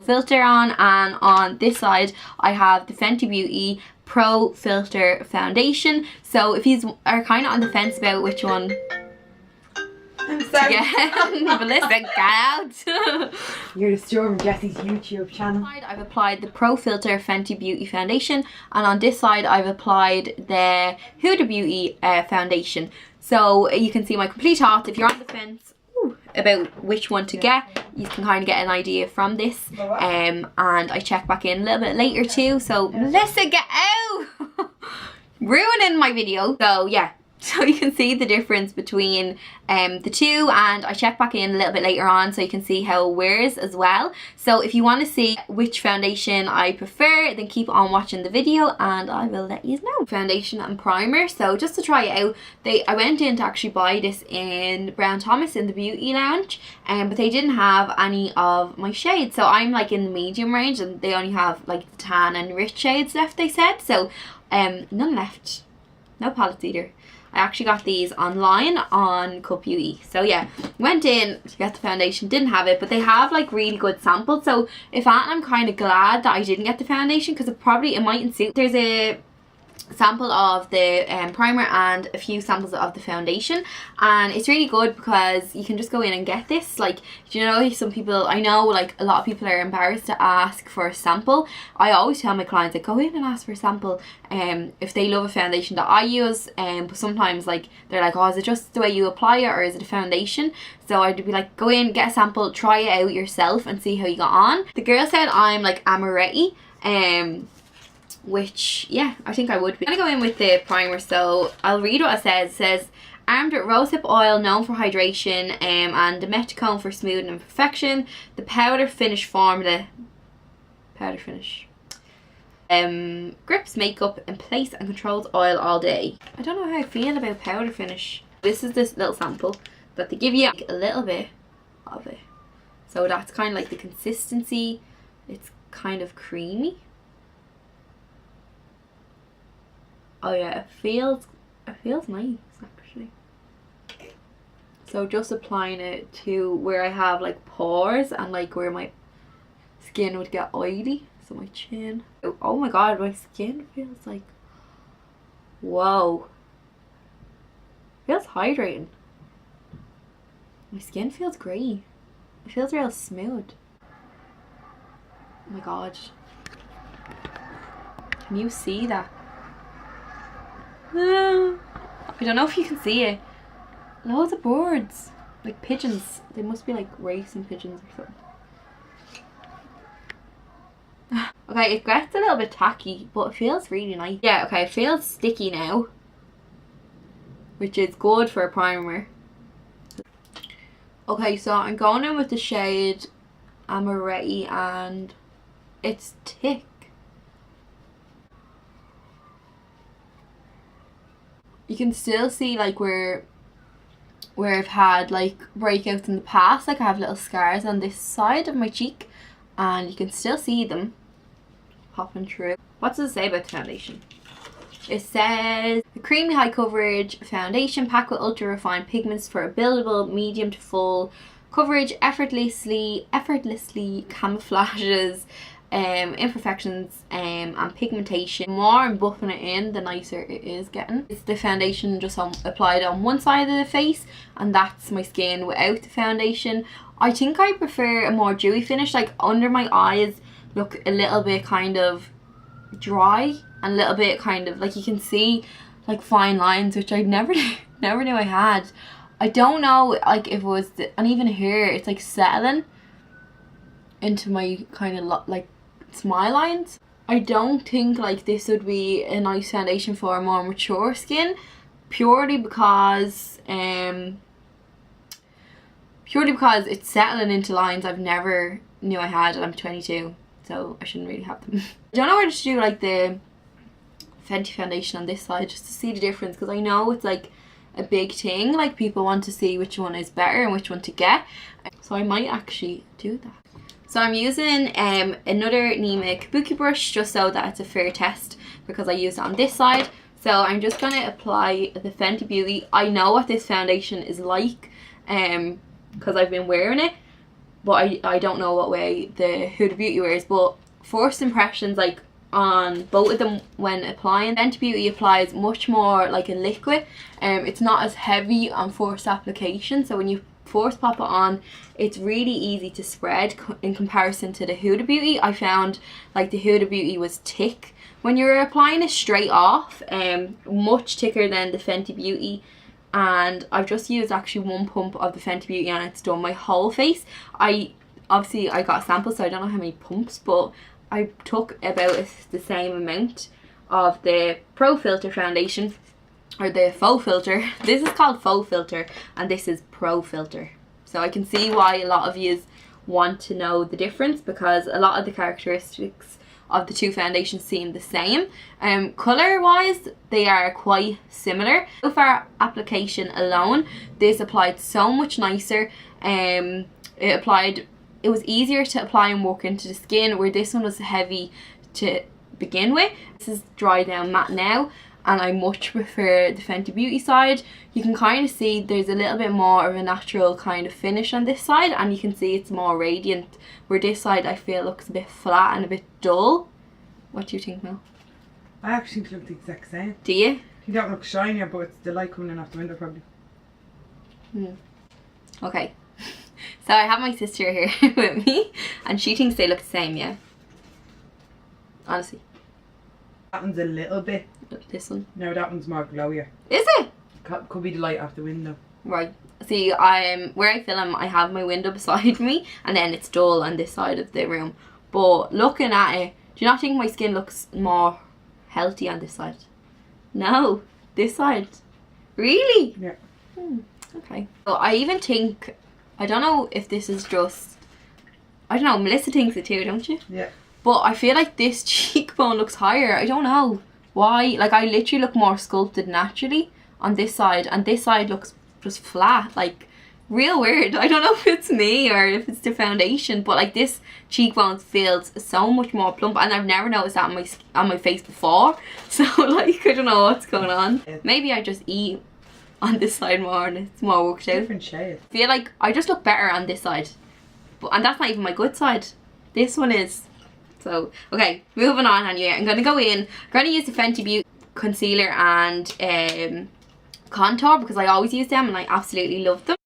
filter on, and on this side I have the Fenty Beauty Pro Filter Foundation. So if you are kind of on the fence about which one I'm sorry. Melissa, get out. You're disturbing Jessie's YouTube channel. I've applied the Pro Filter Fenty Beauty Foundation, and on this side I've applied the Huda Beauty foundation. So you can see my complete thoughts. If you're on the fence about which one to get, you can kind of get an idea from this. And I check back in a little bit later too. So Melissa, get out. Ruining my video. So yeah. So you can see the difference between the two, and I check back in a little bit later on so you can see how it wears as well. So if you want to see which foundation I prefer, then keep on watching the video and I will let you know. Foundation and primer. So just to try it out, I went in to actually buy this in Brown Thomas in the beauty lounge, but they didn't have any of my shades. So I'm like in the medium range and they only have like the tan and rich shades left, they said. So none left. No palettes either. I actually got these online on Cut Beauty. So yeah, went in to get the foundation, didn't have it, but they have like really good samples. So if I'm kind of glad that I didn't get the foundation, because it mightn't suit. There's a sample of the primer and a few samples of the foundation, and it's really good because you can just go in and get this. Like, you know, some people, I know like a lot of people are embarrassed to ask for a sample. I always tell my clients, like, go in and ask for a sample if they love a foundation that I use, but sometimes like they're like, oh, is it just the way you apply it or is it a foundation? So I'd be like, go in, get a sample, try it out yourself and see how you got on. The girl said I'm like amaretti, which yeah, I think I would be. I'm gonna go in with the primer, so I'll read what it says. It says, armed with rosehip oil known for hydration, and the Metacone for smoothing and perfection. The powder finish formula, grips makeup in place and controls oil all day. I don't know how I feel about powder finish. This is this little sample that they give you, like a little bit of it. So that's kind of like the consistency. It's kind of creamy. Oh yeah, it feels nice actually. So just applying it to where I have like pores and like where my skin would get oily. So my chin. Oh my god, my skin feels like, whoa. Feels hydrating. My skin feels great. It feels real smooth. Oh my god. Can you see that? I don't know if you can see it. Loads of birds. Like pigeons. They must be like racing pigeons or something. Okay, it gets a little bit tacky, but it feels really nice. Yeah, okay, it feels sticky now, which is good for a primer. Okay, so I'm going in with the shade Amaretti and it's thick. You can still see like where I've had like breakouts in the past. Like I have little scars on this side of my cheek and you can still see them popping through. What does it say about the foundation? It says, a creamy high coverage foundation packed with ultra refined pigments for a buildable medium to full coverage, effortlessly camouflages imperfections and pigmentation. The more I'm buffing it in, the nicer it is getting. It's the foundation just applied on one side of the face, and that's my skin without the foundation. I think I prefer a more dewy finish. Like under my eyes look a little bit kind of dry and a little bit kind of like you can see like fine lines, which I never knew I had. I don't know like if it was and even here it's like settling into my kind of like smile lines. I don't think like this would be a nice foundation for a more mature skin, purely because it's settling into lines I've never knew I had, and I'm 22, so I shouldn't really have them. I don't know where to do like the Fenty foundation on this side just to see the difference, because I know it's like a big thing, like people want to see which one is better and which one to get, so I might actually do that. So I'm using another Nima Kabuki brush just so that it's a fair test, because I used it on this side. So I'm just going to apply the Fenty Beauty. I know what this foundation is like because I've been wearing it. but I don't know what way the Huda Beauty wears. But first impressions, like on both of them when applying, Fenty Beauty applies much more like a liquid. It's not as heavy on first application, so when you first pop it on, it's really easy to spread in comparison to the Huda Beauty. I found like the Huda Beauty was thick when you were applying it straight off, much thicker than the Fenty Beauty. And I've just used actually one pump of the Fenty Beauty and it's done my whole face. Obviously I got a sample, so I don't know how many pumps, but I took about the same amount of the Pro Filter foundation, or the faux filter. This is called faux filter and this is Pro Filter. So I can see why a lot of you want to know the difference, because a lot of the characteristics of the two foundations seem the same. Colour wise they are quite similar. So for application alone, this applied so much nicer. It was easier to apply and work into the skin, where this one was heavy to begin with. This is dry down matte now, and I much prefer the Fenty Beauty side. You can kind of see there's a little bit more of a natural kind of finish on this side, and you can see it's more radiant, where this side I feel looks a bit flat and a bit dull. What do you think, Mel? I actually think they look the exact same. Do you? I think that one looks shinier, but it's the light coming in off the window probably. Okay. So I have my sister here with me and she thinks they look the same, yeah? Honestly. That one's a little bit. This one? No, that one's more glowier. Is it? Could be the light off the window. Right. See, where I film, I have my window beside me and then it's dull on this side of the room. But looking at it, do you not think my skin looks more healthy on this side? No, this side. Really? Yeah. Okay. So I even think, I don't know if this is just, I don't know, Melissa thinks it too, don't you? Yeah. But I feel like this cheekbone looks higher. I don't know why. Like I literally look more sculpted naturally on this side, and this side looks just flat. Like real weird. I don't know if it's me or if it's the foundation, but like this cheekbone feels so much more plump, and I've never noticed that on my face before. So like I don't know what's going on. Maybe I just eat on this side more and it's more worked out. Different shade. I feel like I just look better on this side, and that's not even my good side. This one is. So okay, moving on. And yeah, I'm gonna go in. I'm gonna use the Fenty Beauty concealer and contour, because I always use them and I absolutely love them.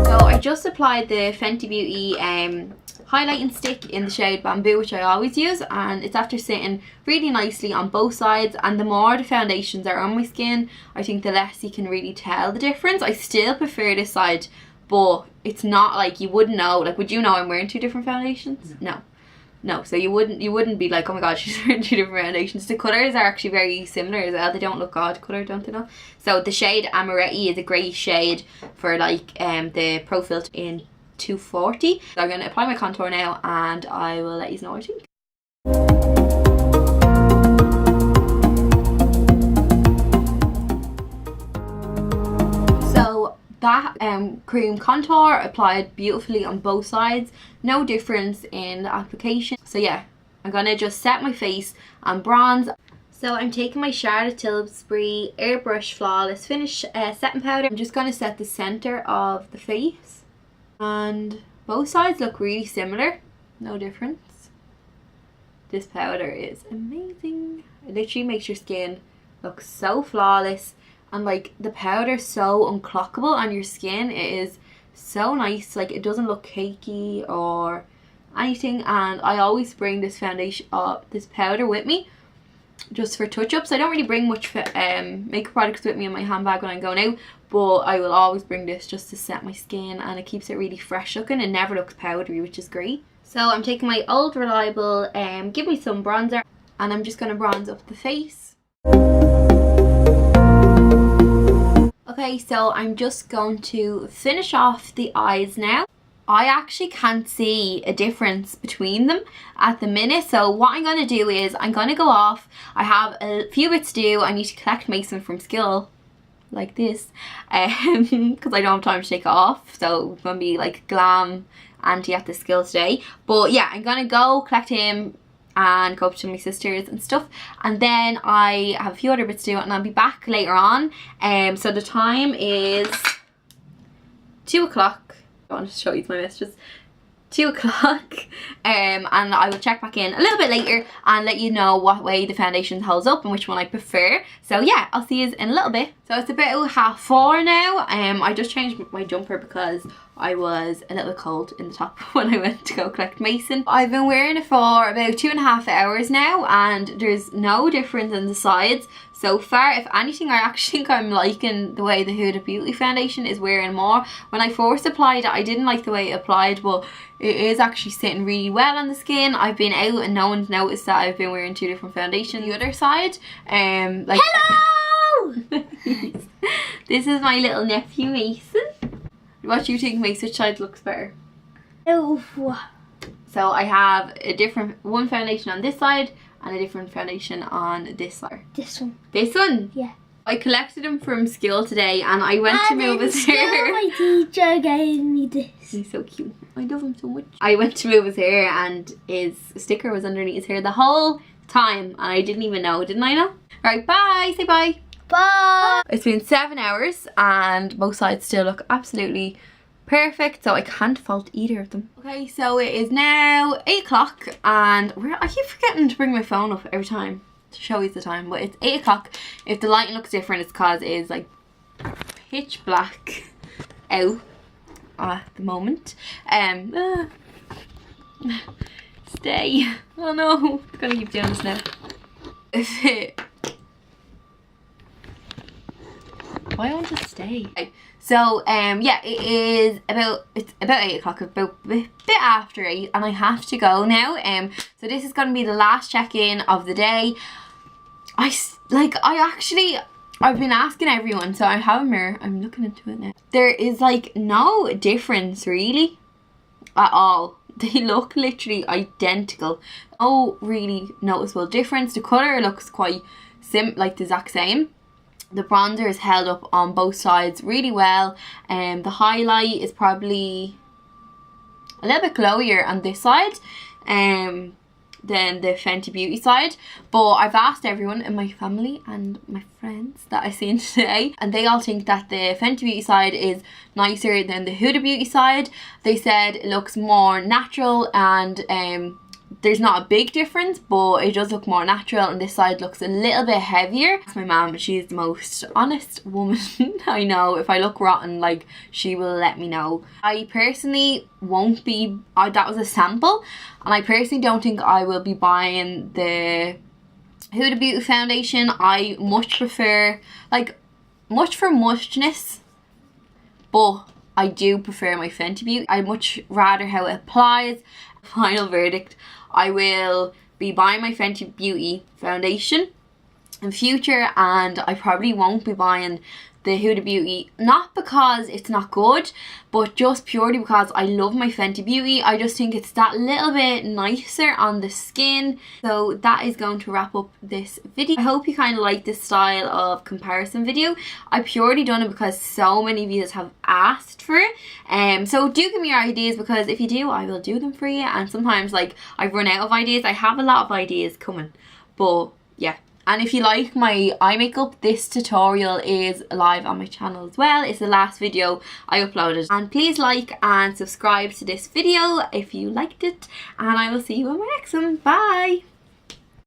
So I just applied the Fenty Beauty highlighting stick in the shade Bamboo, which I always use, and it's after sitting really nicely on both sides. And the more the foundations are on my skin, I think the less you can really tell the difference. I still prefer this side, but it's not like you wouldn't know. Like, would you know I'm wearing two different foundations? No, so you wouldn't be like, oh my god, she's wearing two different foundations. The colours are actually very similar as well. They don't look odd colour, don't they know? So the shade Amaretti is a great shade for like the Pro Filter in 240. So I'm going to apply my contour now and I will let you know what I think. So that cream contour applied beautifully on both sides, no difference in the application. So yeah, I'm going to just set my face and bronze. So I'm taking my Charlotte Tilbury Airbrush Flawless Finish setting powder. I'm just going to set the centre of the face. And both sides look really similar, no difference. This powder is amazing. It literally makes your skin look so flawless, and like the powder is so unclockable on your skin. It is so nice, like it doesn't look cakey or anything. And I always bring this foundation, this powder with me just for touch-ups. I don't really bring much makeup products with me in my handbag when I'm going out, but I will always bring this just to set my skin, and it keeps it really fresh looking. It never looks powdery, which is great. So I'm taking my Old Reliable Give Me Some bronzer, and I'm just going to bronze up the face. Okay, so I'm just going to finish off the eyes now. I actually can't see a difference between them at the minute, so what I'm going to do is I'm going to go off. I have a few bits to do. I need to collect Mason from school, like this, because I don't have time to take it off, so it's going to be like glam auntie at the school today. But yeah, I'm going to go collect him, and go up to my sisters and stuff, and then I have a few other bits to do, and I'll be back later on. So the time is 2 o'clock. I want to show you my messages. 2 o'clock, and I will check back in a little bit later and let you know what way the foundation holds up and which one I prefer. So yeah, I'll see you in a little bit. So it's about 4:30 now. I just changed my jumper because I was a little bit cold in the top when I went to go collect Mason. I've been wearing it for about 2.5 hours now, and there's no difference in the sides so far. If anything, I actually think I'm liking the way the Huda Beauty foundation is wearing more. When I first applied it, I didn't like the way it applied, but it is actually sitting really well on the skin. I've been out and no one's noticed that I've been wearing 2 different foundations. The other side, like hello! This is my little nephew Mason. What do you think makes which side looks better? Oh. So I have one foundation on this side and a different foundation on this side. This one. This one? Yeah. I collected them from school today, and I went to move his hair. My teacher gave me this. He's so cute. I love him so much. I went to move his hair, and his sticker was underneath his hair the whole time, and I didn't even know. Didn't I know? Alright, bye. Say bye. Bye. It's been 7 hours, and both sides still look absolutely perfect, so I can't fault either of them. Okay, so it is now 8 o'clock, and I keep forgetting to bring my phone up every time to show you the time, but it's 8 o'clock. If the lighting looks different, it's because it is like pitch black out at the moment. Stay. Oh no, I'm gonna keep doing this now. Why won't it stay? Okay. So yeah, it's about 8 o'clock, about a bit after 8, and I have to go now. So this is gonna be the last check-in of the day. I've been asking everyone, so I have a mirror. I'm looking into it now. There is like no difference really at all. They look literally identical. No really noticeable difference. The colour looks quite like the exact same. The bronzer is held up on both sides really well, and the highlight is probably a little bit glowier on this side than the Fenty Beauty side. But I've asked everyone in my family and my friends that I've seen today, and they all think that the Fenty Beauty side is nicer than the Huda Beauty side. They said it looks more natural, and there's not a big difference, but it does look more natural, and this side looks a little bit heavier. That's my mum. She's the most honest woman I know. If I look rotten, like, she will let me know. I personally won't be, that was a sample, and I personally don't think I will be buying the Huda Beauty foundation. I much prefer, like, much for muchness, but I do prefer my Fenty Beauty. I much rather how it applies. Final verdict, I will be buying my Fenty Beauty foundation in future, and I probably won't be buying the Huda Beauty, not because it's not good, but just purely because I love my Fenty Beauty. I just think it's that little bit nicer on the skin. So that is going to wrap up this video. I hope you kind of like this style of comparison video. I purely done it because so many of you have asked for it. So do give me your ideas, because if you do, I will do them for you. And sometimes, like, I've run out of ideas. I have a lot of ideas coming, but yeah. And if you like my eye makeup, this tutorial is live on my channel as well. It's the last video I uploaded. And please like and subscribe to this video if you liked it. And I will see you on my next one. Bye!